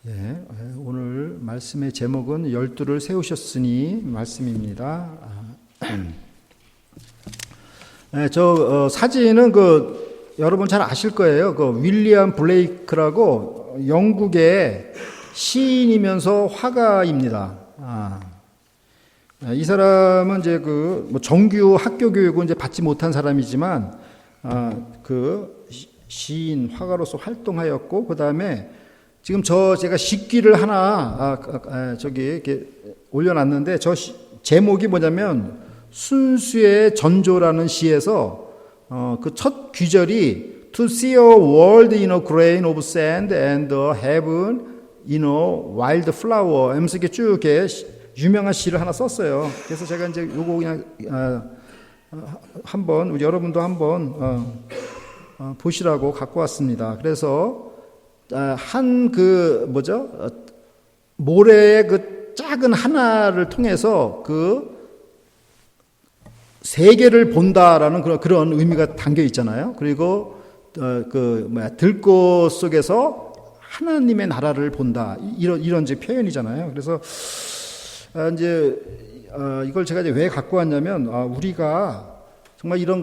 예, 오늘 말씀의 제목은 열두를 세우셨으니 말씀입니다. 사진은 여러분 잘 아실 거예요. 윌리엄 블레이크라고 영국의 시인이면서 화가입니다. 이 사람은 이제 정규 학교 교육은 이제 받지 못한 사람이지만 시인 화가로서 활동하였고, 그 다음에 지금 제가 식기를 하나 이렇게 올려놨는데, 제목이 뭐냐면 순수의 전조라는 시에서 그 첫 귀절이 To see a world in a grain of sand and a heaven in a wild flower 하면서 이렇게 쭉 이렇게 유명한 시를 하나 썼어요. 그래서 제가 이제 요거 그냥 한번 여러분도 한번 보시라고 갖고 왔습니다. 그래서 모래의 작은 하나를 통해서 세계를 본다라는 그런 의미가 담겨 있잖아요. 그리고 들꽃 속에서 하나님의 나라를 본다, 이런 이제 표현이잖아요. 그래서 이걸 제가 이제 왜 갖고 왔냐면, 우리가 정말 이런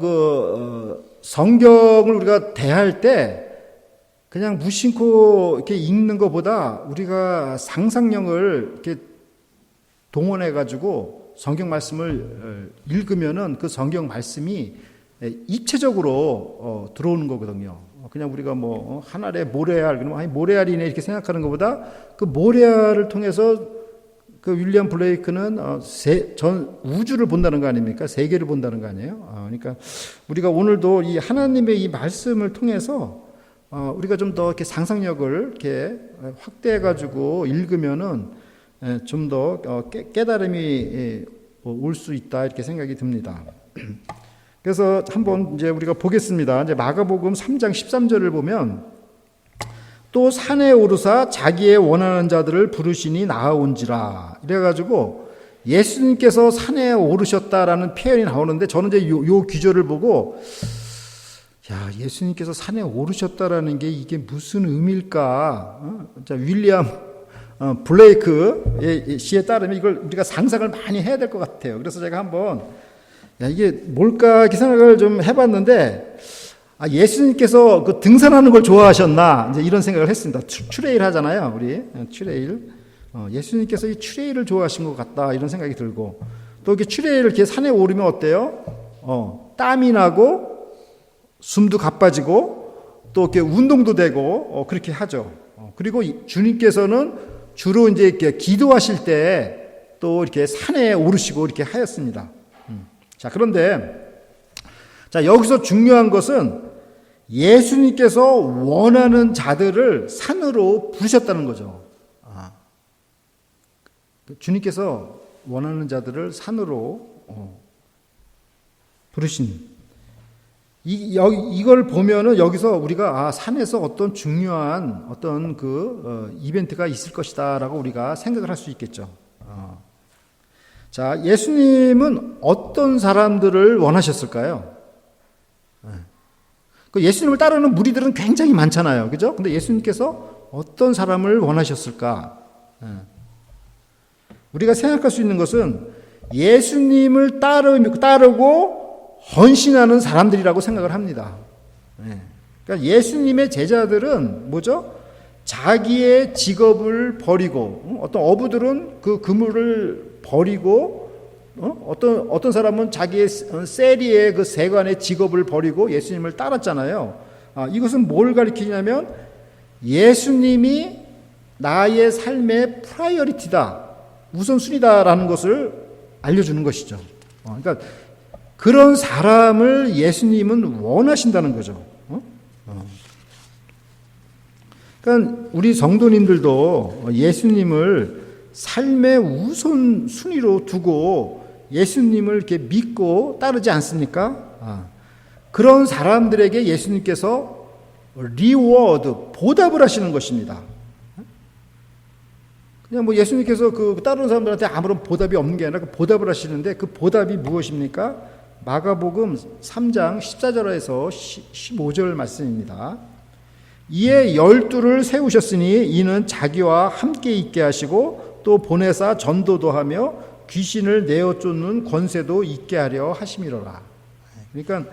성경을 우리가 대할 때 그냥 무심코 이렇게 읽는 것보다 우리가 상상력을 이렇게 동원해 가지고 성경 말씀을 읽으면은 그 성경 말씀이 입체적으로 들어오는 거거든요. 그냥 우리가 하늘의 모래알, 그러면 모래알이네 이렇게 생각하는 것보다 그 모래알을 통해서 윌리엄 블레이크는 전 우주를 본다는 거 아닙니까? 세계를 본다는 거 아니에요? 그러니까 우리가 오늘도 이 하나님의 이 말씀을 통해서 우리가 좀 더 이렇게 상상력을 이렇게 확대해 가지고 읽으면은 좀 더 깨달음이 올 수 있다, 이렇게 생각이 듭니다. 그래서 한번 이제 우리가 보겠습니다. 이제 마가복음 3장 13절을 보면, 또 산에 오르사 자기의 원하는 자들을 부르시니 나아온지라, 이래가지고 예수님께서 산에 오르셨다라는 표현이 나오는데, 저는 이제 요 귀절을 보고, 예수님께서 산에 오르셨다라는 게 이게 무슨 의미일까? 윌리엄 블레이크의 시에 따르면 이걸 우리가 상상을 많이 해야 될 것 같아요. 그래서 제가 한번 이게 뭘까 이렇게 생각을 좀 해봤는데, 예수님께서 등산하는 걸 좋아하셨나, 이제 이런 생각을 했습니다. 트레일 하잖아요, 우리 트레일. 예수님께서 이 트레일을 좋아하신 것 같다, 이런 생각이 들고, 또 이렇게 트레일을 이렇게 산에 오르면 어때요? 땀이 나고 숨도 가빠지고 또 이렇게 운동도 되고 그렇게 하죠. 그리고 주님께서는 주로 이제 이렇게 기도하실 때 또 이렇게 산에 오르시고 이렇게 하였습니다. 그런데 여기서 중요한 것은 예수님께서 원하는 자들을 산으로 부르셨다는 거죠. 주님께서 원하는 자들을 산으로 부르신, 이걸 보면은 여기서 우리가 산에서 어떤 중요한 이벤트가 있을 것이다라고 우리가 생각을 할 수 있겠죠. 예수님은 어떤 사람들을 원하셨을까요? 예수님을 따르는 무리들은 굉장히 많잖아요, 그죠? 근데 예수님께서 어떤 사람을 원하셨을까? 우리가 생각할 수 있는 것은 예수님을 따르고 헌신하는 사람들이라고 생각을 합니다. 그러니까 예수님의 제자들은 뭐죠? 자기의 직업을 버리고, 어떤 어부들은 그 그물을 버리고, 어떤 사람은 자기의 세리의 세관의 직업을 버리고 예수님을 따랐잖아요. 이것은 뭘 가리키냐면 예수님이 나의 삶의 프라이어리티다, 우선순위다라는 것을 알려주는 것이죠. 그러니까 그런 사람을 예수님은 원하신다는 거죠. 그러니까 우리 성도님들도 예수님을 삶의 우선순위로 두고 예수님을 이렇게 믿고 따르지 않습니까? 그런 사람들에게 예수님께서 리워드, 보답을 하시는 것입니다. 그냥 예수님께서 따르는 사람들한테 아무런 보답이 없는 게 아니라 보답을 하시는데, 그 보답이 무엇입니까? 마가복음 3장 14절에서 15절 말씀입니다. 이에 12를 세우셨으니 이는 자기와 함께 있게 하시고 또 보내사 전도도 하며 귀신을 내어 쫓는 권세도 있게 하려 하심이로라. 그러니까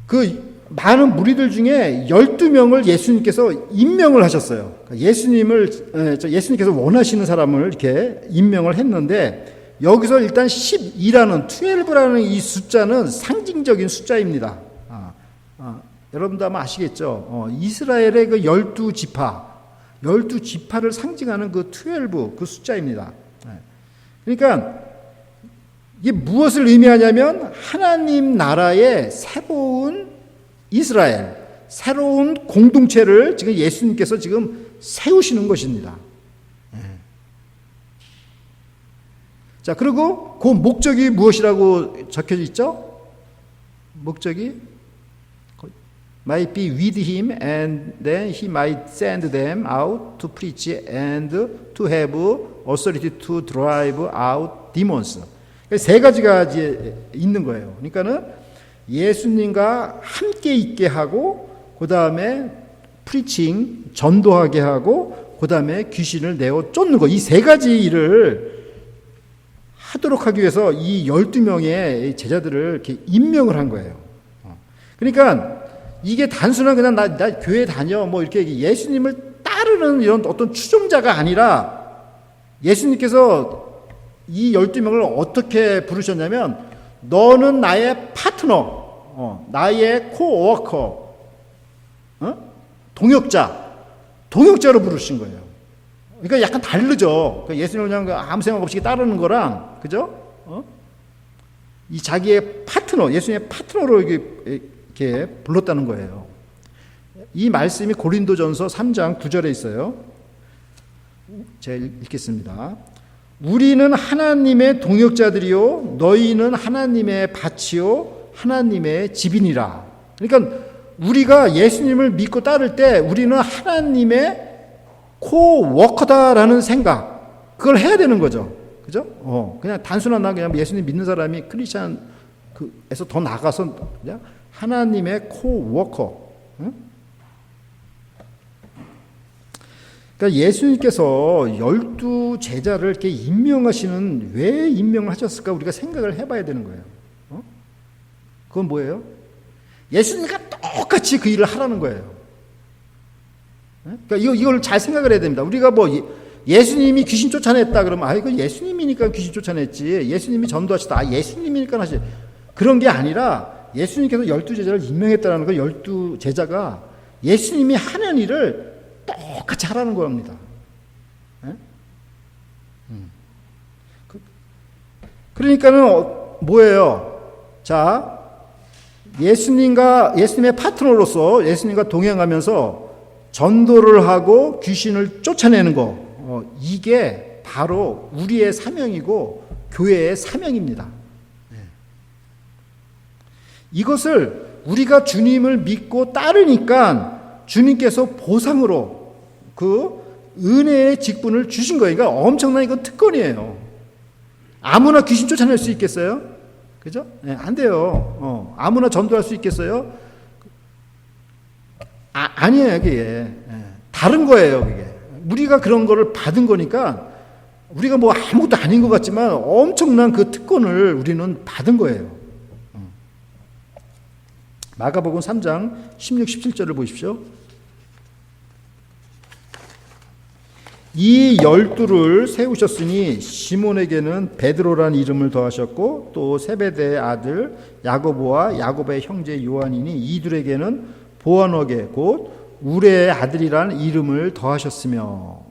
그 많은 무리들 중에 12명을 예수님께서 임명을 하셨어요. 예수님께서 원하시는 사람을 이렇게 임명을 했는데 여기서 일단 12라는 이 숫자는 상징적인 숫자입니다. 여러분도 아마 아시겠죠? 이스라엘의 그 12지파를 상징하는 그 12, 그 숫자입니다. 그러니까 이게 무엇을 의미하냐면 하나님 나라의 새로운 이스라엘, 새로운 공동체를 지금 예수님께서 지금 세우시는 것입니다. 자, 그리고 그 목적이 무엇이라고 적혀져 있죠? 목적이 might be with him and then he might send them out to preach and to have authority to drive out demons. 세 가지가 이제 있는 거예요. 그러니까는 예수님과 함께 있게 하고, 그 다음에 프리칭, 전도하게 하고, 그 다음에 귀신을 내어 쫓는 거. 이 세 가지 일을 하도록 하기 위해서 이 12명의 제자들을 이렇게 임명을 한 거예요. 그러니까 이게 단순한 그냥 나 교회 다녀 뭐 이렇게 예수님을 따르는 이런 어떤 추종자가 아니라 예수님께서 이 12명을 어떻게 부르셨냐면 너는 나의 파트너, 나의 코워커, 동역자로 부르신 거예요. 그러니까 약간 다르죠. 그러니까 예수님을 그냥 아무 생각 없이 따르는 거랑, 그죠? 이 자기의 파트너, 예수님의 파트너로 이렇게 불렀다는 거예요. 이 말씀이 고린도전서 3장 9절에 있어요. 제가 읽겠습니다. 우리는 하나님의 동역자들이요 너희는 하나님의 밭이요 하나님의 집이니라. 그러니까 우리가 예수님을 믿고 따를 때 우리는 하나님의 코워커다라는 생각, 그걸 해야 되는 거죠. 그죠? 그냥 단순한 그냥 예수님 믿는 사람이 크리스천에서 더 나가서 그냥 하나님의 코워커. 응? 그러니까 예수님께서 12 제자를 이렇게 임명하시는, 왜 임명을 하셨을까 우리가 생각을 해봐야 되는 거예요. 그건 뭐예요? 예수님과 똑같이 그 일을 하라는 거예요. 그러니까 이걸 잘 생각을 해야 됩니다. 우리가 뭐 예수님이 귀신 쫓아냈다 그러면 이거 예수님이니까 귀신 쫓아냈지. 예수님이 전도하시다. 예수님이니까 하시. 그런 게 아니라 예수님께서 12 제자를 임명했다는 거, 12 제자가 예수님이 하는 일을 똑같이 하라는 겁니다. 그러니까는 뭐예요? 자, 예수님의 파트너로서 예수님과 동행하면서 전도를 하고 귀신을 쫓아내는 거, 이게 바로 우리의 사명이고 교회의 사명입니다. 이것을 우리가 주님을 믿고 따르니까 주님께서 보상으로 그 은혜의 직분을 주신 거예요. 그러니까 엄청난 이건 특권이에요. 아무나 귀신 쫓아낼 수 있겠어요? 그죠? 네, 안 돼요. 아무나 전도할 수 있겠어요? 아니에요, 그게. 다른 거예요, 그게. 우리가 그런 거를 받은 거니까 우리가 뭐 아무것도 아닌 것 같지만 엄청난 그 특권을 우리는 받은 거예요. 마가복음 3장 16, 17절을 보십시오. 이 12를 세우셨으니 시몬에게는 베드로라는 이름을 더하셨고 또 세베대의 아들 야고보와 야고보의 형제 요한이니 이들에게는 보아너게 곧 우레의 아들이라는 이름을 더하셨으며.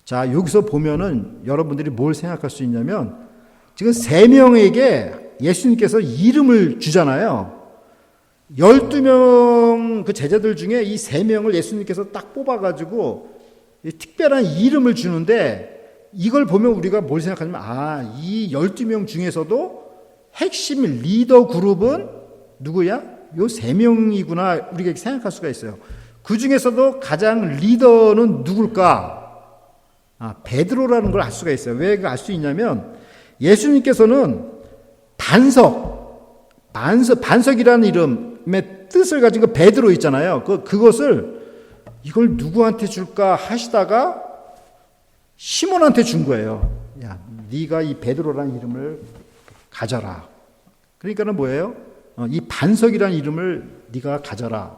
자, 여기서 보면은 여러분들이 뭘 생각할 수 있냐면 지금 3명에게 예수님께서 이름을 주잖아요. 12명 그 제자들 중에 이 3명을 예수님께서 딱 뽑아가지고 특별한 이름을 주는데, 이걸 보면 우리가 뭘 생각하냐면 이 12명 중에서도 핵심 리더 그룹은 누구야? 요 3명이구나 우리가 생각할 수가 있어요. 그 중에서도 가장 리더는 누굴까? 베드로라는 걸 알 수가 있어요. 왜 그걸 알 수 있냐면 예수님께서는 반석이라는 이름의 뜻을 가진 그 베드로 있잖아요. 그것을 이걸 누구한테 줄까 하시다가 시몬한테 준 거예요. 야, 네가 이 베드로라는 이름을 가져라. 그러니까는 뭐예요? 이 반석이라는 이름을 네가 가져라.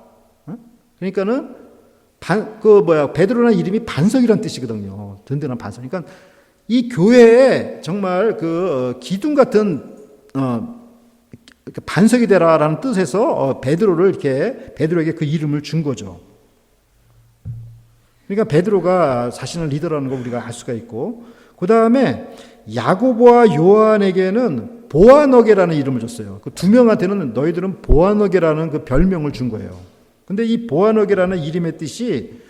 그러니까는 베드로라는 이름이 반석이라는 뜻이거든요. 든든한 반석. 그러니까 이 교회에 정말 기둥 같은 반석이 되라라는 뜻에서 베드로에게 그 이름을 준 거죠. 그러니까 베드로가 자신을 리더라는 걸 우리가 알 수가 있고, 그 다음에 야고보와 요한에게는 보아너게라는 이름을 줬어요. 그 두 명한테는 너희들은 보아너게라는 그 별명을 준 거예요. 근데 이 보아너게라는 이름의 뜻이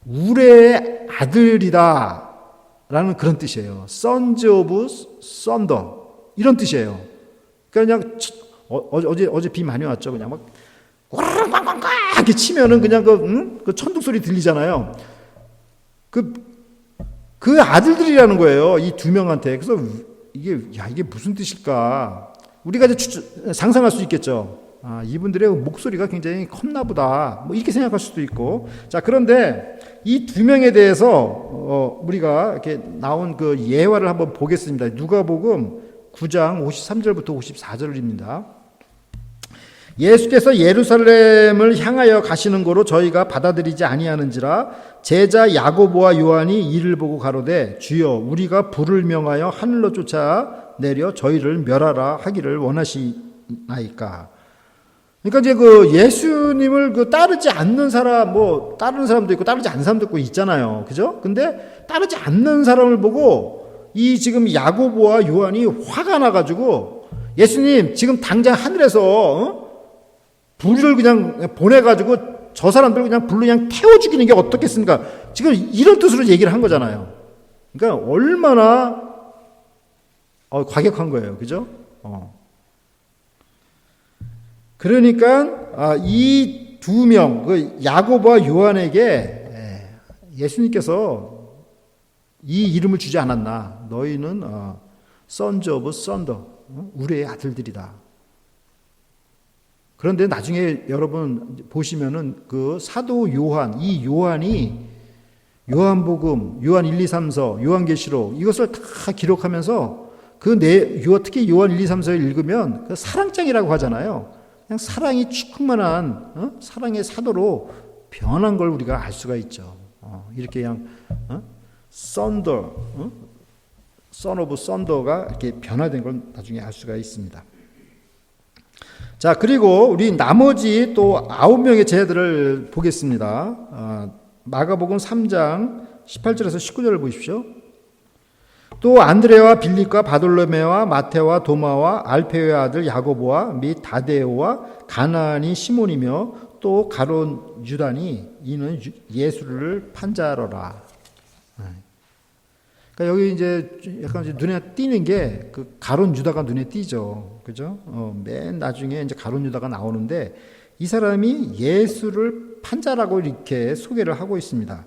우레의 아들이다 라는 그런 뜻이에요. Sons of Thunder 이런 뜻이에요. 그러니까 그냥 어제 비 많이 왔죠. 그냥 막 꽝꽝꽝꽝 이렇게 치면은 그냥 그 천둥 소리 들리잖아요. 그 아들들이라는 거예요. 이 두 명한테. 그래서 이게 무슨 뜻일까? 우리가 이제 상상할 수 있겠죠. 아, 이분들의 목소리가 굉장히 컸나 보다. 뭐 이렇게 생각할 수도 있고. 자, 그런데 이 두 명에 대해서 우리가 이렇게 나온 그 예화를 한번 보겠습니다. 누가복음 9장 53절부터 54절입니다. 예수께서 예루살렘을 향하여 가시는 거로 저희가 받아들이지 아니하는지라 제자 야고보와 요한이 이를 보고 가로되 주여 우리가 불을 명하여 하늘로 쫓아 내려 저희를 멸하라 하기를 원하시나이까. 그러니까 이제 예수님을 따르지 않는 사람, 따르는 사람도 있고 따르지 않는 사람도 있고 있잖아요. 그죠? 근데 따르지 않는 사람을 보고 이 지금 야고보와 요한이 화가 나가지고 예수님 지금 당장 하늘에서 불을 그냥 보내가지고 저 사람들 그냥 불로 그냥 태워 죽이는 게 어떻겠습니까? 지금 이런 뜻으로 얘기를 한 거잖아요. 그러니까 얼마나 과격한 거예요. 그죠? 그러니까 이 두 명, 야고보와 요한에게 예수님께서 이 이름을 주지 않았나? 너희는 Sons of Thunder, 우리의 아들들이다. 그런데 나중에 여러분 보시면은 그 사도 요한, 이 요한이 요한복음, 요한 1, 2, 3서, 요한계시록 이것을 다 기록하면서 특히 요한 1, 2, 3서를 읽으면 그 사랑장이라고 하잖아요. 그냥 사랑이 충만한 사랑의 사도로 변한 걸 우리가 알 수가 있죠. 이렇게 그냥 Thunder, Son of Thunder가 이렇게 변화된 걸 나중에 알 수가 있습니다. 자, 그리고 우리 나머지 또 9명의 제자들을 보겠습니다. 마가복음 3장 18절에서 19절을 보십시오. 또 안드레와 빌립과 바돌로메와 마테와 도마와 알페오의 아들 야고보와 및 다데오와 가나안이 시몬이며 또 가룟 유다니 이는 예수를 판자러라. 그러니까 여기 이제 약간 눈에 띄는 게 그 가룟 유다가 눈에 띄죠. 그죠? 맨 나중에 이제 가룟 유다가 나오는데 이 사람이 예수를 판자라고 이렇게 소개를 하고 있습니다.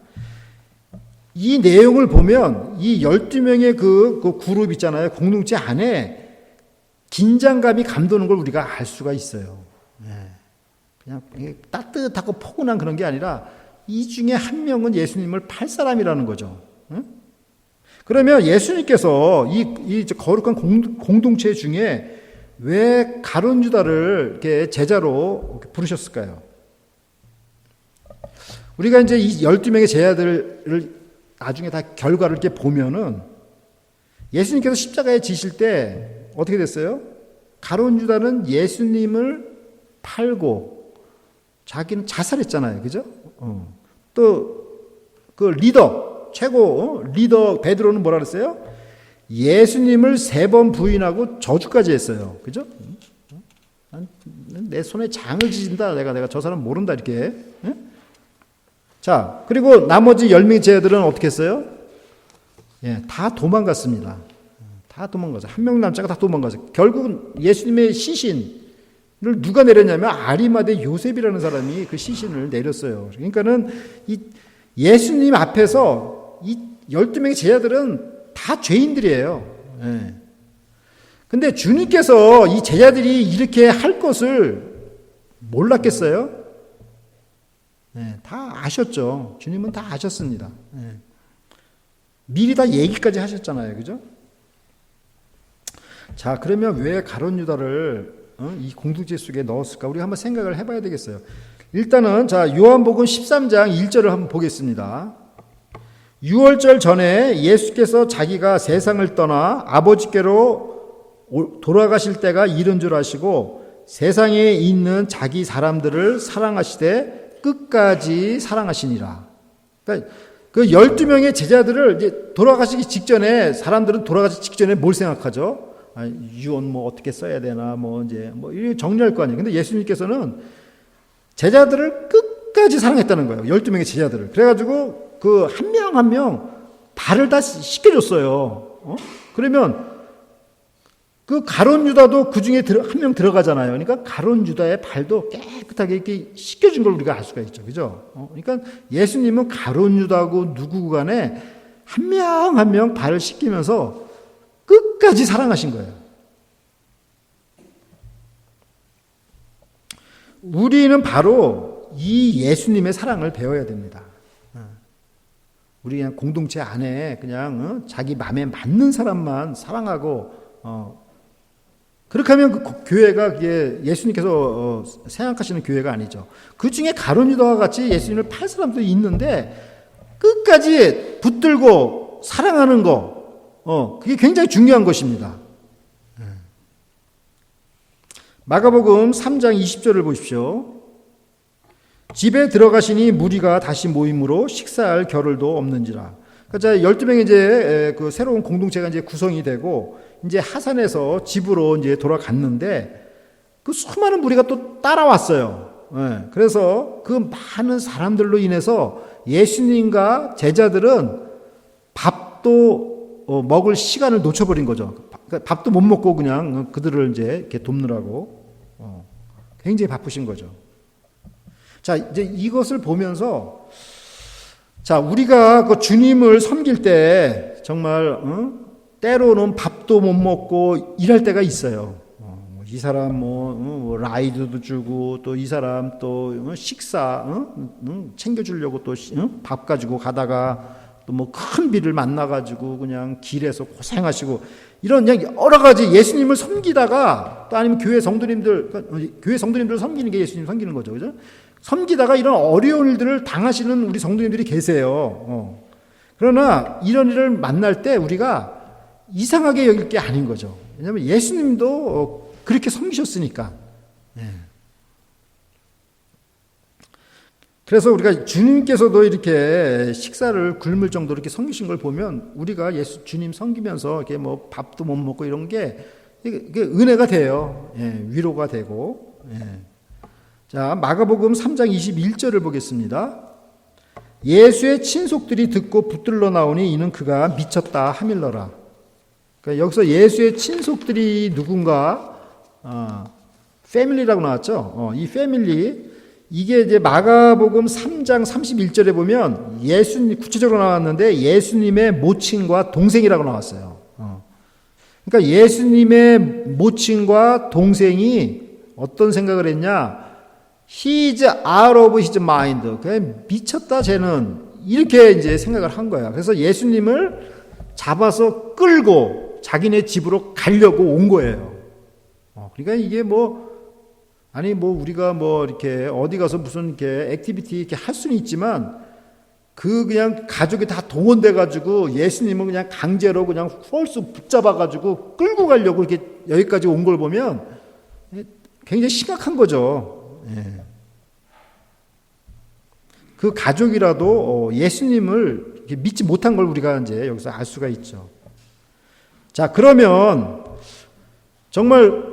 이 내용을 보면 이 12명의 그 그룹 있잖아요. 공동체 안에 긴장감이 감도는 걸 우리가 알 수가 있어요. 그냥 따뜻하고 포근한 그런 게 아니라 이 중에 한 명은 예수님을 팔 사람이라는 거죠. 그러면 예수님께서 이 거룩한 공동체 중에 왜 가룟 유다를 이렇게 제자로 부르셨을까요? 우리가 이제 이 12명의 제자들을 나중에 다 결과를 이렇게 보면은 예수님께서 십자가에 지실 때 어떻게 됐어요? 가룟 유다는 예수님을 팔고 자기는 자살했잖아요. 그죠? 또 그 리더, 최고 리더 베드로는 뭐라 그랬어요? 예수님을 3번 부인하고 저주까지 했어요. 그죠? 내 손에 장을 지진다. 내가 저 사람 모른다. 이렇게. 자, 그리고 나머지 10명의 제자들은 어떻게 했어요? 다 도망갔습니다. 다 도망가서. 한 명 남자가 다 도망가서. 결국은 예수님의 시신을 누가 내렸냐면 아리마대 요셉이라는 사람이 그 시신을 내렸어요. 그러니까는 이 예수님 앞에서 이 12명의 제자들은 다 죄인들이에요. 근데 주님께서 이 제자들이 이렇게 할 것을 몰랐겠어요? 네, 다 아셨죠. 주님은 다 아셨습니다. 네. 미리 다 얘기까지 하셨잖아요. 그죠? 자, 그러면 왜 가룟 유다를 이 공동체 속에 넣었을까? 우리가 한번 생각을 해봐야 되겠어요. 일단은 자, 요한복음 13장 1절을 한번 보겠습니다. 6월절 전에 예수께서 자기가 세상을 떠나 아버지께로 돌아가실 때가 이른 줄 아시고 세상에 있는 자기 사람들을 사랑하시되 끝까지 사랑하시니라. 그러니까 그 12명의 제자들을 이제 돌아가시기 직전에, 사람들은 돌아가시기 직전에 뭘 생각하죠? 유언 뭐 어떻게 써야 되나, 이렇게 정리할 거 아니에요. 근데 예수님께서는 제자들을 끝까지 사랑했다는 거예요. 12명의 제자들을. 그래가지고 그 한 명 한 명 발을 다 씻겨줬어요. 그러면 그 가룟 유다도 그 중에 한 명 들어가잖아요. 그러니까 가룟 유다의 발도 깨끗하게 이렇게 씻겨준 걸 우리가 알 수가 있죠. 그죠? 그러니까 예수님은 가룟 유다고 누구 간에 한 명 한 명 발을 씻기면서 끝까지 사랑하신 거예요. 우리는 바로 이 예수님의 사랑을 배워야 됩니다. 우리 그냥 공동체 안에 그냥 자기 마음에 맞는 사람만 사랑하고 그렇게 하면 그 교회가 그게 예수님께서 생각하시는 교회가 아니죠. 그 중에 가룟 유다와 같이 예수님을 팔 사람도 있는데 끝까지 붙들고 사랑하는 거, 그게 굉장히 중요한 것입니다. 마가복음 3장 20절을 보십시오. 집에 들어가시니 무리가 다시 모임으로 식사할 겨를도 없는지라. 그러니까 12명의 이제 그 새로운 공동체가 이제 구성이 되고 이제 하산해서 집으로 이제 돌아갔는데 그 수많은 무리가 또 따라왔어요. 그래서 그 많은 사람들로 인해서 예수님과 제자들은 밥도 먹을 시간을 놓쳐버린 거죠. 밥도 못 먹고 그냥 그들을 이제 이렇게 돕느라고 굉장히 바쁘신 거죠. 자, 이제 이것을 보면서, 자, 우리가 그 주님을 섬길 때 정말, 때로는 밥도 못 먹고 일할 때가 있어요. 이 사람 라이드도 주고, 또 이 사람 또 식사, 챙겨주려고 또 밥 가지고 가다가 또 뭐 큰 비를 만나가지고 그냥 길에서 고생하시고, 이런 그냥 여러 가지 예수님을 섬기다가 또 아니면 교회 성도님들 섬기는 게 예수님 섬기는 거죠. 그죠? 섬기다가 이런 어려운 일들을 당하시는 우리 성도님들이 계세요. 그러나 이런 일을 만날 때 우리가 이상하게 여길 게 아닌 거죠. 왜냐하면 예수님도 그렇게 섬기셨으니까. 그래서 우리가 주님께서도 이렇게 식사를 굶을 정도로 이렇게 섬기신 걸 보면 우리가 주님 섬기면서 이렇게 뭐 밥도 못 먹고 이런 게 이게 은혜가 돼요. 위로가 되고. 자, 마가복음 3장 21절을 보겠습니다. 예수의 친속들이 듣고 붙들러 나오니 이는 그가 미쳤다 하밀러라. 그러니까 여기서 예수의 친속들이 누군가, 패밀리라고 나왔죠. 이 패밀리, 이게 이제 마가복음 3장 31절에 보면 예수님, 구체적으로 나왔는데 예수님의 모친과 동생이라고 나왔어요. 그러니까 예수님의 모친과 동생이 어떤 생각을 했냐? He's out of his mind. 그냥 미쳤다, 쟤는. 이렇게 이제 생각을 한 거야. 그래서 예수님을 잡아서 끌고 자기네 집으로 가려고 온 거예요. 그러니까 이게 우리가 이렇게 어디 가서 무슨 이렇게 액티비티 이렇게 할 수는 있지만 그냥 가족이 다 동원돼가지고 예수님은 그냥 강제로 그냥 펄스 붙잡아가지고 끌고 가려고 이렇게 여기까지 온 걸 보면 굉장히 심각한 거죠. 그 가족이라도 예수님을 이렇게 믿지 못한 걸 우리가 이제 여기서 알 수가 있죠. 자, 그러면 정말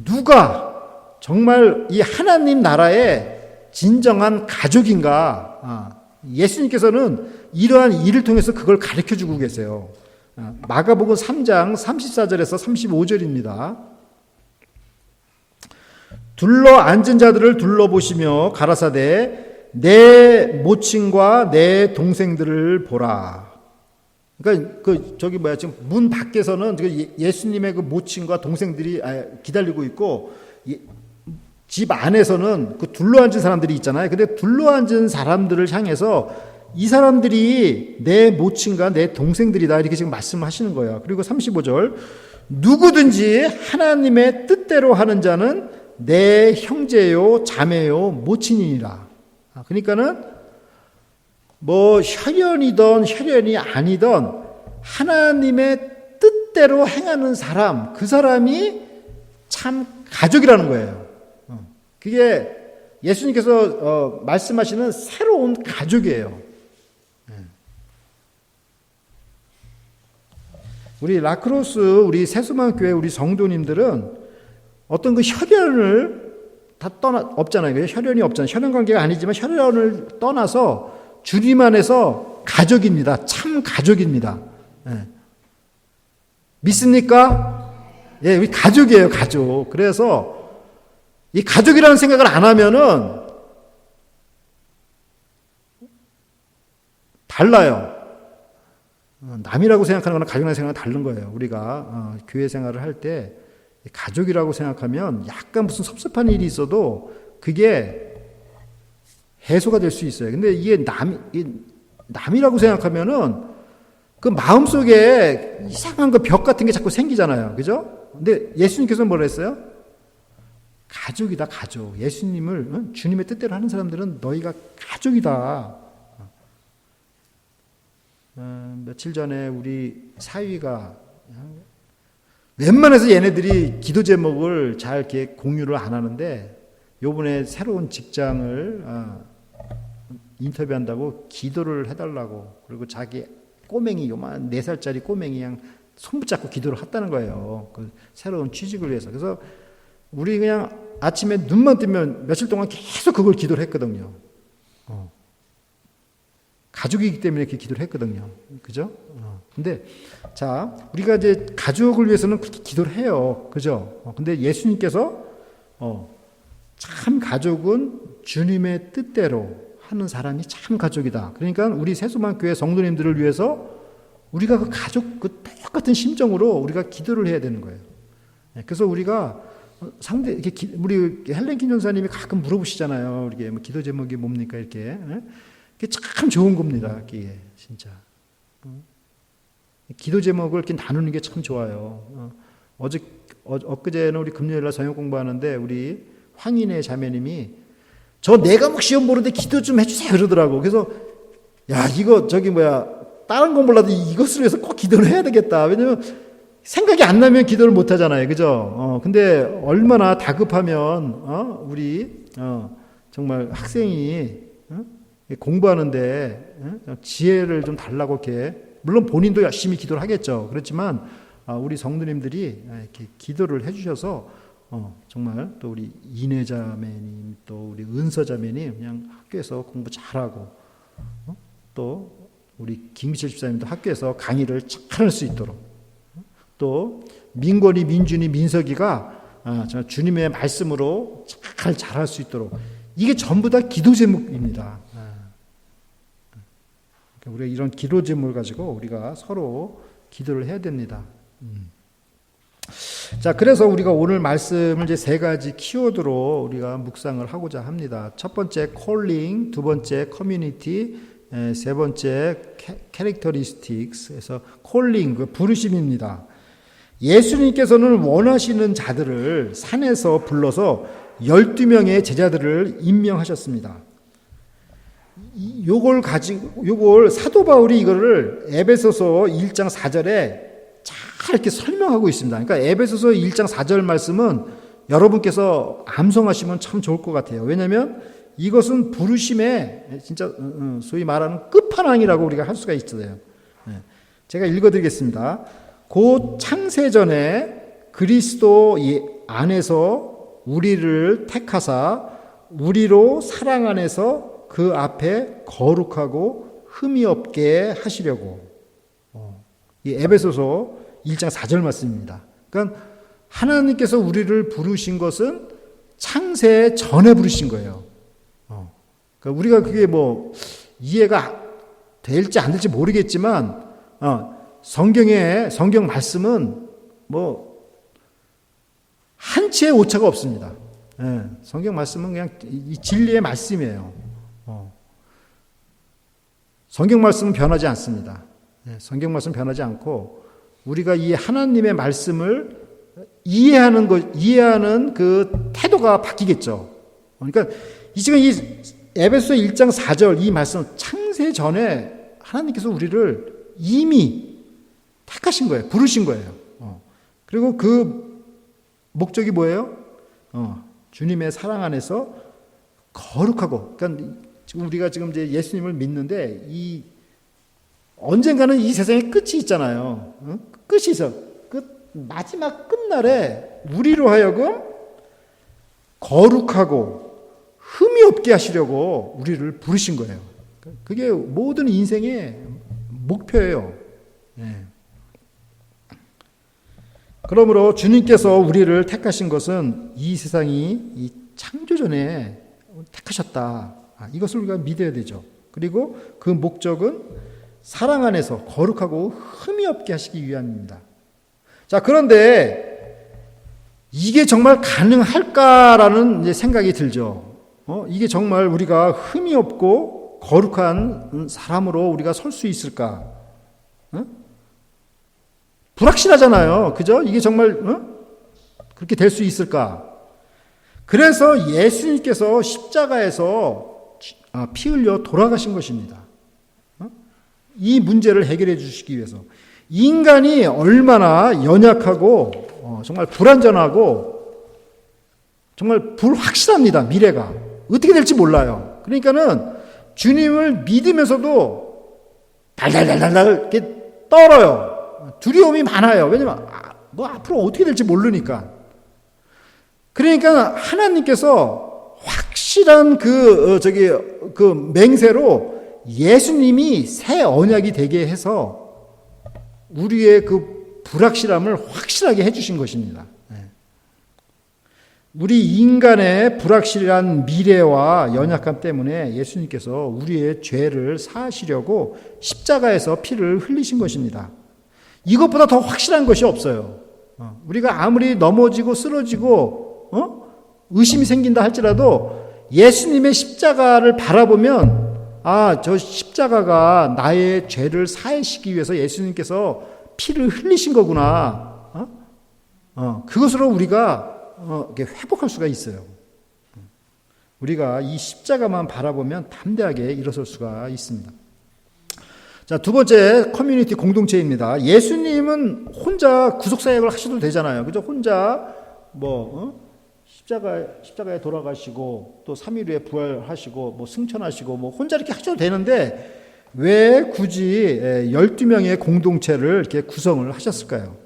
누가 정말 이 하나님 나라의 진정한 가족인가? 예수님께서는 이러한 일을 통해서 그걸 가르쳐주고 계세요. 마가복음 3장 34절에서 35절입니다. 둘러 앉은 자들을 둘러보시며 가라사대 내 모친과 내 동생들을 보라. 그러니까 지금 문 밖에서는 예수님의 그 모친과 동생들이 기다리고 있고 집 안에서는 그 둘러앉은 사람들이 있잖아요. 근데 둘러앉은 사람들을 향해서 이 사람들이 내 모친과 내 동생들이다 이렇게 지금 말씀하시는 거예요. 그리고 35절 누구든지 하나님의 뜻대로 하는 자는 내 형제요 자매요 모친이니라. 그러니까는 뭐 혈연이든 혈연이 아니든 하나님의 뜻대로 행하는 사람, 그 사람이 참 가족이라는 거예요. 그게 예수님께서 말씀하시는 새로운 가족이에요. 우리 라크로스, 우리 세수만교회 우리 성도님들은 어떤 그 혈연을 다 없잖아요. 혈연이 없잖아요. 혈연 관계가 아니지만 혈연을 떠나서 주님 안에서 가족입니다. 참 가족입니다. 믿습니까? 예, 우리 가족이에요, 가족. 그래서 이 가족이라는 생각을 안 하면은 달라요. 남이라고 생각하는 거랑 가족이라고 생각은 다른 거예요. 우리가 교회 생활을 할 때 가족이라고 생각하면 약간 무슨 섭섭한 일이 있어도 그게 해소가 될 수 있어요. 근데 이게 남이라고 생각하면은 그 마음속에 이상한 그 벽 같은 게 자꾸 생기잖아요. 그죠? 근데 예수님께서는 뭐라 했어요? 가족이다, 가족. 예수님을, 주님의 뜻대로 하는 사람들은 너희가 가족이다. 며칠 전에 우리 사위가 웬만해서 얘네들이 기도 제목을 잘 이렇게 공유를 안 하는데 요번에 새로운 직장을 인터뷰한다고 기도를 해달라고 그리고 자기 꼬맹이 요만 4살짜리 꼬맹이 그냥 손 붙잡고 기도를 했다는 거예요. 그 새로운 취직을 위해서. 그래서 우리 그냥 아침에 눈만 뜨면 며칠 동안 계속 그걸 기도를 했거든요. 가족이기 때문에 이렇게 기도를 했거든요. 그죠? 근데, 자, 우리가 이제 가족을 위해서는 그렇게 기도를 해요. 그죠? 근데 예수님께서, 참 가족은 주님의 뜻대로 하는 사람이 참 가족이다. 그러니까 우리 세수만교회 성도님들을 위해서 우리가 그 가족, 그 똑같은 심정으로 우리가 기도를 해야 되는 거예요. 그래서 우리가 이렇게 우리 헬렌킨 전사님이 가끔 물어보시잖아요. 이게 뭐 기도 제목이 뭡니까? 이렇게. 그게 참 좋은 겁니다. 이게 진짜. 기도 제목을 이렇게 나누는 게 참 좋아요. 엊그제는 우리 금요일날 성역 공부하는데 우리 황인의 자매님이 저 네 과목 시험 보는데 기도 좀 해주세요 그러더라고. 그래서 야 이거 다른 건 몰라도 이것을 위해서 꼭 기도를 해야 되겠다. 왜냐면 생각이 안 나면 기도를 못 하잖아요. 그죠? 근데 얼마나 다급하면 우리 정말 학생이 공부하는데 지혜를 좀 달라고 이렇게 물론 본인도 열심히 기도를 하겠죠. 그렇지만 우리 성도님들이 이렇게 기도를 해주셔서 정말 또 우리 이내자매님 또 우리 은서자매님 그냥 학교에서 공부 잘하고 또 우리 김기철 집사님도 학교에서 강의를 잘할 수 있도록 또 민권이 민준이 민석이가 주님의 말씀으로 잘 잘할 수 있도록 이게 전부 다 기도 제목입니다. 우리가 이런 기도 제목을 가지고 우리가 서로 기도를 해야 됩니다. 자, 그래서 우리가 오늘 말씀을 이제 3가지 키워드로 우리가 묵상을 하고자 합니다. 첫 번째 콜링, 두 번째 커뮤니티, 세 번째 캐릭터리스틱스. 그래서 콜링, 그 부르심입니다. 예수님께서는 원하시는 자들을 산에서 불러서 12명의 제자들을 임명하셨습니다. 요걸 사도 바울이 이거를 에베소서 1장 4절에 잘 이렇게 설명하고 있습니다. 그러니까 에베소서 1장 4절 말씀은 여러분께서 암송하시면 참 좋을 것 같아요. 왜냐하면 이것은 부르심의 진짜 소위 말하는 끝판왕이라고 우리가 할 수가 있어요. 제가 읽어드리겠습니다. 곧 창세전에 그리스도 안에서 우리를 택하사 우리로 사랑 안에서 그 앞에 거룩하고 흠이 없게 하시려고. 이 에베소서 1장 4절 말씀입니다. 그러니까 하나님께서 우리를 부르신 것은 창세 전에 부르신 거예요. 그러니까 우리가 그게 뭐 이해가 될지 안 될지 모르겠지만 성경 말씀은 뭐 한치의 오차가 없습니다. 예, 성경 말씀은 그냥 이 진리의 말씀이에요. 성경 말씀은 변하지 않습니다. 예, 성경 말씀 변하지 않고 우리가 이 하나님의 말씀을 이해하는 그 태도가 바뀌겠죠. 그러니까 지금 이 에베소 1장 4절 이 말씀 창세 전에 하나님께서 우리를 이미 택하신 거예요. 부르신 거예요. 그리고 그 목적이 뭐예요? 주님의 사랑 안에서 거룩하고, 그러니까 지금 우리가 지금 이제 예수님을 믿는데 언젠가는 이 세상에 끝이 있잖아요. 끝이 있어. 마지막 끝날에 우리로 하여금 거룩하고 흠이 없게 하시려고 우리를 부르신 거예요. 그게 모든 인생의 목표예요. 네. 그러므로 주님께서 우리를 택하신 것은 이 세상이 이 창조전에 택하셨다. 이것을 우리가 믿어야 되죠. 그리고 그 목적은 사랑 안에서 거룩하고 흠이 없게 하시기 위함입니다. 자, 그런데 이게 정말 가능할까라는 이제 생각이 들죠. 이게 정말 우리가 흠이 없고 거룩한 사람으로 우리가 설 수 있을까? 불확실하잖아요. 그죠? 이게 정말 그렇게 될 수 있을까? 그래서 예수님께서 십자가에서 피 흘려 돌아가신 것입니다. 이 문제를 해결해 주시기 위해서. 인간이 얼마나 연약하고 정말 불완전하고 정말 불확실합니다. 미래가 어떻게 될지 몰라요. 그러니까는 주님을 믿으면서도 달달달달 이렇게 떨어요. 두려움이 많아요. 왜냐면 뭐 앞으로 어떻게 될지 모르니까. 그러니까 하나님께서 확실한 그 맹세로 예수님이 새 언약이 되게 해서 우리의 그 불확실함을 확실하게 해주신 것입니다. 우리 인간의 불확실한 미래와 연약함 때문에 예수님께서 우리의 죄를 사하시려고 십자가에서 피를 흘리신 것입니다. 이것보다 더 확실한 것이 없어요. 우리가 아무리 넘어지고 쓰러지고 의심이 생긴다 할지라도 예수님의 십자가를 바라보면 저 십자가가 나의 죄를 사하시기 위해서 예수님께서 피를 흘리신 거구나. 그것으로 우리가 회복할 수가 있어요. 우리가 이 십자가만 바라보면 담대하게 일어설 수가 있습니다. 자, 두 번째 커뮤니티 공동체입니다. 예수님은 혼자 구속사역을 하셔도 되잖아요. 그죠? 혼자 십자가에 돌아가시고 또 3일 후에 부활하시고 승천하시고 혼자 이렇게 하셔도 되는데 왜 굳이 12명의 공동체를 이렇게 구성을 하셨을까요?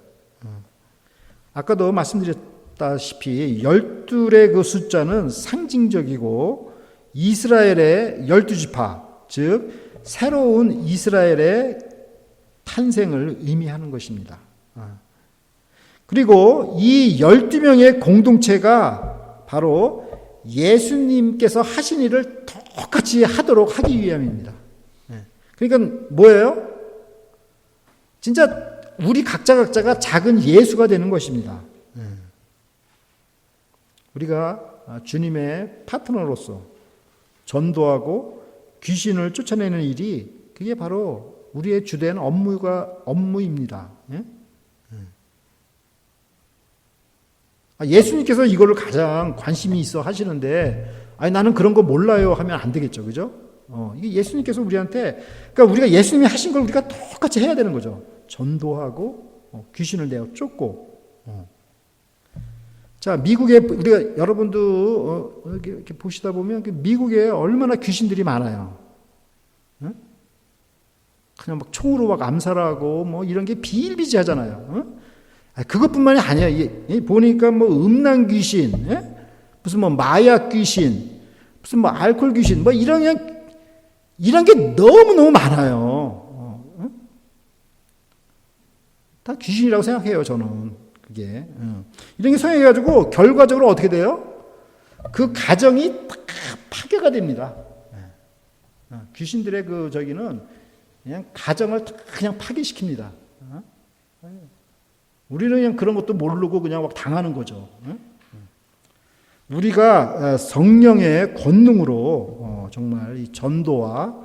아까도 말씀드렸다시피 12의 그 숫자는 상징적이고 이스라엘의 12지파, 즉 새로운 이스라엘의 탄생을 의미하는 것입니다. 그리고 이 12명의 공동체가 바로 예수님께서 하신 일을 똑같이 하도록 하기 위함입니다. 그러니까 뭐예요? 진짜 우리 각자가 작은 예수가 되는 것입니다. 우리가 주님의 파트너로서 전도하고 귀신을 쫓아내는 일이 그게 바로 우리의 주된 업무입니다. 예수님께서 이거를 가장 관심이 있어 하시는데 나는 그런 거 몰라요 하면 안 되겠죠. 그죠? 이게 예수님께서 우리한테, 그러니까 우리가 예수님이 하신 걸 우리가 똑같이 해야 되는 거죠. 전도하고 귀신을 내어 쫓고. 자, 미국에 우리가 여러분도 이렇게 보시다 보면 미국에 얼마나 귀신들이 많아요. 그냥 막 총으로 막 암살하고 이런 게 비일비재하잖아요. 그것뿐만이 아니에요. 보니까 음란 귀신, 무슨 마약 귀신, 무슨 알코올 귀신, 이런 게 너무너무 많아요. 다 귀신이라고 생각해요, 저는. 그게. 이런 게 성행해가지고 결과적으로 어떻게 돼요? 그 가정이 다 파괴가 됩니다. 귀신들의 저기는 그냥 가정을 그냥 파괴시킵니다. 우리는 그냥 그런 것도 모르고 그냥 막 당하는 거죠. 우리가 성령의 권능으로 정말 이 전도와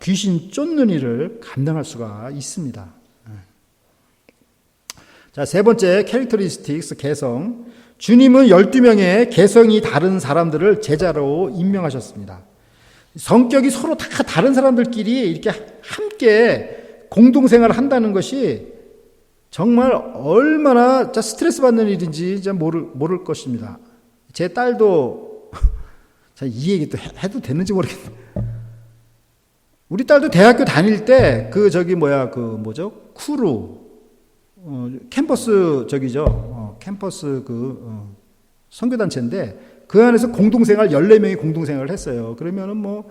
귀신 쫓는 일을 감당할 수가 있습니다. 자, 세 번째 캐릭터리스틱스 개성. 주님은 12명의 개성이 다른 사람들을 제자로 임명하셨습니다. 성격이 서로 다 다른 사람들끼리 이렇게 함께 공동생활을 한다는 것이 정말 얼마나 스트레스 받는 일인지 모를 것입니다. 제 딸도 이 얘기 또 해도 되는지 모르겠네. 우리 딸도 대학교 다닐 때 쿠루 캠퍼스 캠퍼스 선교단체인데 그 안에서 공동생활 14명이 공동생활을 했어요. 그러면은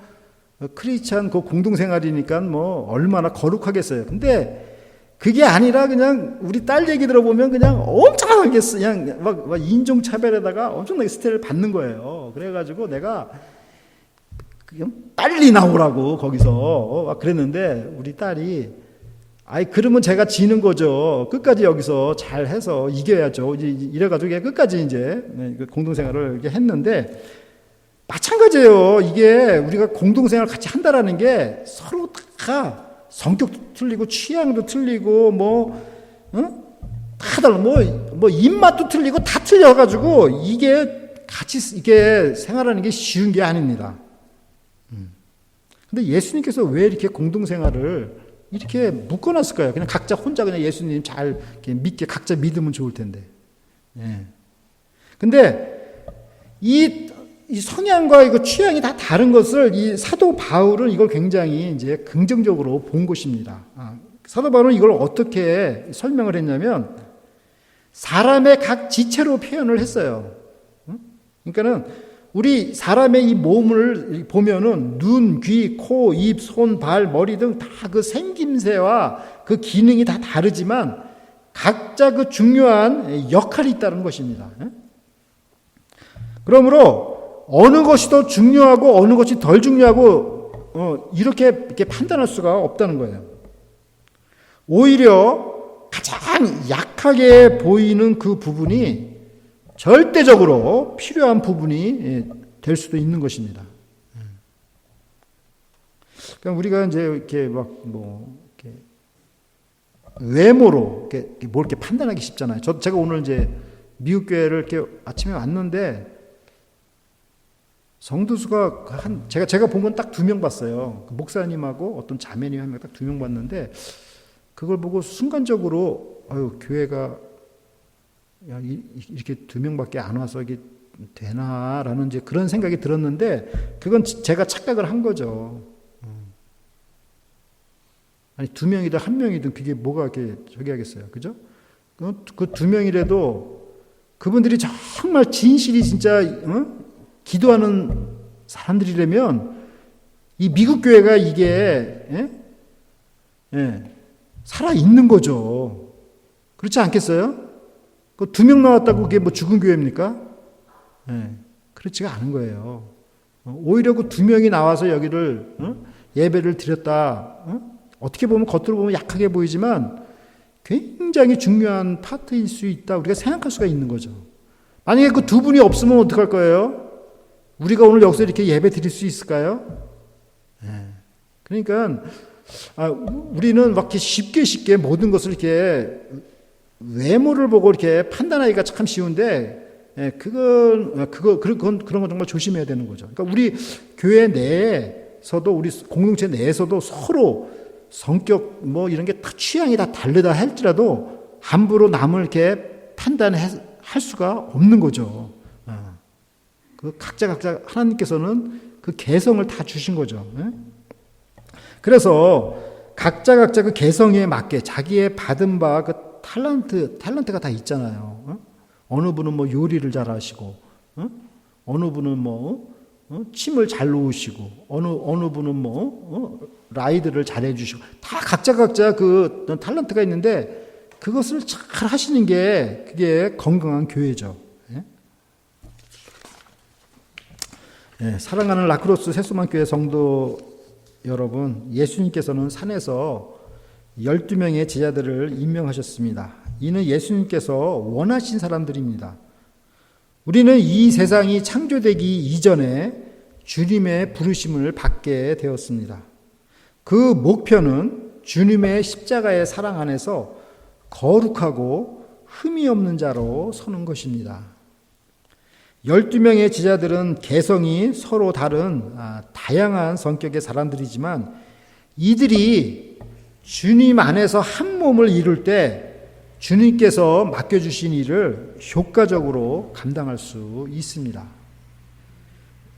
크리스찬 공동생활이니까 얼마나 거룩하겠어요. 근데 그게 아니라 그냥 우리 딸 얘기 들어보면 그냥 엄청나게 그냥 막 인종차별에다가 엄청나게 스트레스를 받는 거예요. 그래가지고 내가 그냥 빨리 나오라고 거기서 막 그랬는데 우리 딸이 그러면 제가 지는 거죠. 끝까지 여기서 잘 해서 이겨야죠. 이래가지고 끝까지 이제 공동생활을 이렇게 했는데 마찬가지예요. 이게 우리가 공동생활 같이 한다라는 게 서로 다 성격도 틀리고 취향도 틀리고 다 달라. 입맛도 틀리고 다 틀려가지고 이게 같이 이게 생활하는 게 쉬운 게 아닙니다. 근데 예수님께서 왜 이렇게 공동생활을 이렇게 묶어놨을까요? 그냥 각자 혼자 그냥 예수님 잘 믿게 각자 믿으면 좋을 텐데. 예. 근데 이 성향과 이거 취향이 다 다른 것을 이 사도 바울은 이걸 굉장히 이제 긍정적으로 본 것입니다. 사도 바울은 이걸 어떻게 설명을 했냐면 사람의 각 지체로 표현을 했어요. 그러니까는 우리 사람의 이 몸을 보면은 눈, 귀, 코, 입, 손, 발, 머리 등 다 그 생김새와 그 기능이 다 다르지만 각자 그 중요한 역할이 있다는 것입니다. 그러므로 어느 것이 더 중요하고 어느 것이 덜 중요하고 이렇게 판단할 수가 없다는 거예요. 오히려 가장 약하게 보이는 그 부분이 절대적으로 필요한 부분이 될 수도 있는 것입니다. 그러니까 우리가 이제 이렇게 이렇게 외모로 이렇게 판단하기 쉽잖아요. 제가 오늘 이제 미국 교회를 이렇게 아침에 왔는데 성도수가 제가 본 건 딱 2명 봤어요. 그 목사님하고 어떤 자매님 한 명 딱 2명 봤는데 그걸 보고 순간적으로 교회가 이렇게 2명밖에 안 와서 이게 되나라는 이제 그런 생각이 들었는데 그건 제가 착각을 한 거죠. 아니 2명이든 1명이든 그게 뭐가 이렇게 저기 하겠어요, 그죠? 그 2명이라도 그분들이 정말 진실이 진짜 기도하는 사람들이라면 이 미국 교회가 이게 살아 있는 거죠. 그렇지 않겠어요? 그 2명 나왔다고 그게 죽은 교회입니까? 그렇지가 않은 거예요. 오히려 그 2명이 나와서 여기를 예배를 드렸다. 어떻게 보면 겉으로 보면 약하게 보이지만 굉장히 중요한 파트일 수 있다. 우리가 생각할 수가 있는 거죠. 만약에 그 2분이 없으면 어떡할 거예요? 우리가 오늘 여기서 이렇게 예배 드릴 수 있을까요? 그러니까 우리는 막 쉽게 모든 것을 이렇게 외모를 보고 이렇게 판단하기가 참 쉬운데 그런 건 정말 조심해야 되는 거죠. 그러니까 우리 교회 내에서도 우리 공동체 내에서도 서로 성격 이런 게 다 취향이 다 다르다 할지라도 함부로 남을 이렇게 판단할 수가 없는 거죠. 그 각자 하나님께서는 그 개성을 다 주신 거죠. 그래서 각자 그 개성에 맞게 자기의 받은 바 그 탤런트가 다 있잖아요. 어느 분은 요리를 잘하시고, 어느 분은 침을 잘 놓으시고, 어느 분은 라이드를 잘 해주시고, 다 각자 그 탤런트가 있는데 그것을 잘 하시는 게 그게 건강한 교회죠. 사랑하는 라크로스 새소만교회 성도 여러분, 예수님께서는 산에서 12명의 제자들을 임명하셨습니다. 이는 예수님께서 원하신 사람들입니다. 우리는 이 세상이 창조되기 이전에 주님의 부르심을 받게 되었습니다. 그 목표는 주님의 십자가의 사랑 안에서 거룩하고 흠이 없는 자로 서는 것입니다. 12명의 제자들은 개성이 서로 다른 다양한 성격의 사람들이지만 이들이 주님 안에서 한 몸을 이룰 때 주님께서 맡겨주신 일을 효과적으로 감당할 수 있습니다.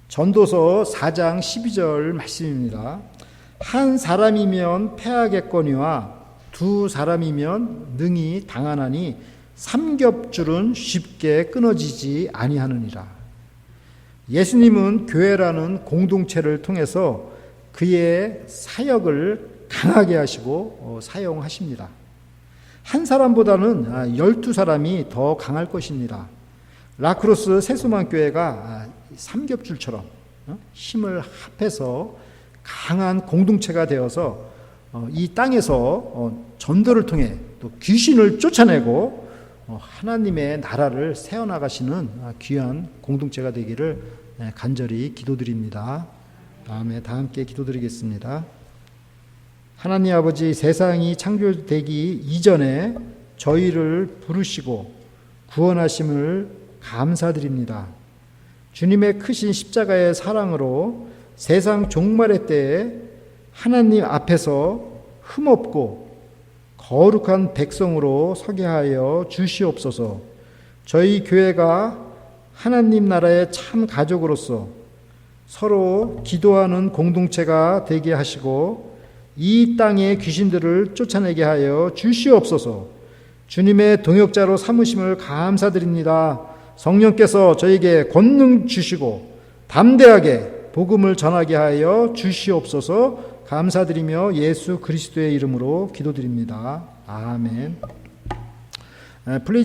전도서 4장 12절 말씀입니다. 한 사람이면 패하겠거니와 두 사람이면 능히 당하나니 삼겹줄은 쉽게 끊어지지 아니하느니라. 예수님은 교회라는 공동체를 통해서 그의 사역을 강하게 하시고 사용하십니다. 한 사람보다는 12사람이 더 강할 것입니다. 라크로스 세수만교회가 삼겹줄처럼 힘을 합해서 강한 공동체가 되어서 이 땅에서 전도를 통해 또 귀신을 쫓아내고 하나님의 나라를 세워나가시는 귀한 공동체가 되기를 간절히 기도드립니다. 다음에 다 함께 기도드리겠습니다. 하나님 아버지, 세상이 창조되기 이전에 저희를 부르시고 구원하심을 감사드립니다. 주님의 크신 십자가의 사랑으로 세상 종말의 때에 하나님 앞에서 흠없고 거룩한 백성으로 서게 하여 주시옵소서. 저희 교회가 하나님 나라의 참 가족으로서 서로 기도하는 공동체가 되게 하시고 이 땅의 귀신들을 쫓아내게 하여 주시옵소서. 주님의 동역자로 삼으심을 감사드립니다. 성령께서 저에게 권능 주시고 담대하게 복음을 전하게 하여 주시옵소서. 감사드리며 예수 그리스도의 이름으로 기도드립니다. 아멘. 플리즈